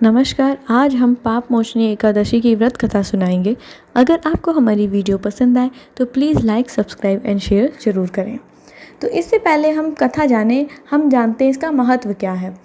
नमस्कार। आज हम पाप मोचनी एकादशी की व्रत कथा सुनाएंगे। अगर आपको हमारी वीडियो पसंद आए तो please like, subscribe and share ज़रूर करें। तो इससे पहले हम कथा हम जानते हैं इसका महत्व क्या है।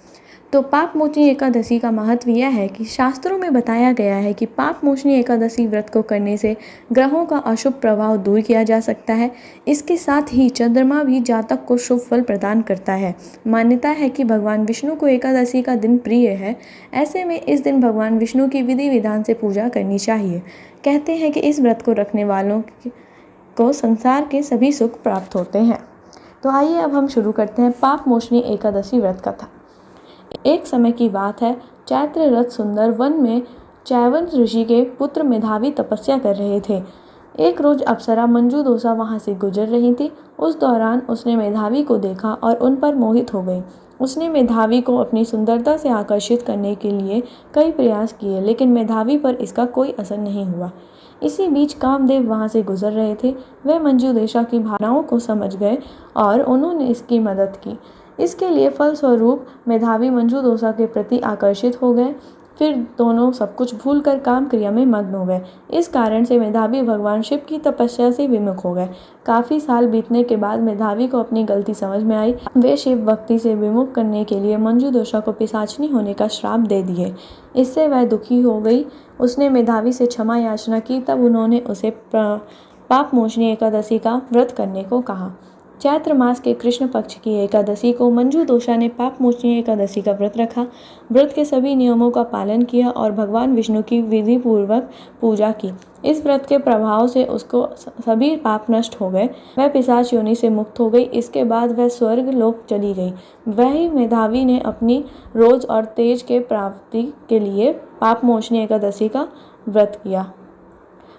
तो पाप मोचनी एकादशी का महत्व यह है कि शास्त्रों में बताया गया है कि पाप मोचनी एकादशी व्रत को करने से ग्रहों का अशुभ प्रभाव दूर किया जा सकता है। इसके साथ ही चंद्रमा भी जातक को शुभ फल प्रदान करता है। मान्यता है कि भगवान विष्णु को एकादशी का दिन प्रिय है। ऐसे में इस दिन भगवान विष्णु की विधि विधान से पूजा करनी चाहिए। कहते हैं कि इस व्रत को रखने वालों को संसार के सभी सुख प्राप्त होते हैं। तो आइए अब हम शुरू करते हैं पाप मोचनी एकादशी व्रत कथा। एक समय की बात है, चैत्र रथ सुंदर वन में चैवंत ऋषि के पुत्र मेधावी तपस्या कर रहे थे। एक रोज अप्सरा मंजू दोसा वहां से गुजर रही थी। उस दौरान उसने मेधावी को देखा और उन पर मोहित हो गई। उसने मेधावी को अपनी सुंदरता से आकर्षित करने के लिए कई प्रयास किए, लेकिन मेधावी पर इसका कोई असर नहीं हुआ। इसी बीच कामदेव वहां से गुजर रहे थे। वे मंजू दोसा की भावनाओं को समझ गए और उन्होंने इसकी मदद की। इसके लिए फलस्वरूप मेधावी मंजू दोसा के प्रति आकर्षित हो गए। फिर दोनों सब कुछ भूलकर काम क्रिया में मग्न हो गए। इस कारण से मेधावी भगवान शिव की तपस्या से विमुख हो गए। काफी साल बीतने के बाद मेधावी को अपनी गलती समझ में आई। वे शिव भक्ति से विमुख करने के लिए मंजू दोसा को पिशाचिनी होने का श्राप दे दिए। इससे वह दुखी हो गई। उसने मेधावी से क्षमा याचना की। तब उन्होंने उसे पाप मोचनी एकादशी का व्रत करने को कहा। चैत्र मास के कृष्ण पक्ष की एकादशी को मंजू दोसा ने पाप मोचनी एकादशी का व्रत रखा। व्रत के सभी नियमों का पालन किया और भगवान विष्णु की विधि पूर्वक पूजा की। इस व्रत के प्रभाव से उसको सभी पाप नष्ट हो गए। वह पिशाच योनि से मुक्त हो गई। इसके बाद वह स्वर्ग लोक चली गई। वही मेधावी ने अपनी रोज और तेज के प्राप्ति के लिए पाप मोचनी एकादशी का व्रत किया।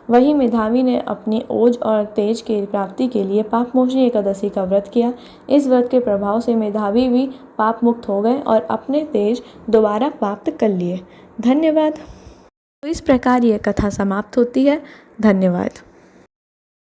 वहीं मेधावी ने अपनी ओज और तेज की प्राप्ति के लिए पाप मोचनी एकादशी का व्रत किया। इस व्रत के प्रभाव से मेधावी भी पाप मुक्त हो गए और अपने तेज दोबारा प्राप्त कर लिए। धन्यवाद। तो इस प्रकार यह कथा समाप्त होती है। धन्यवाद।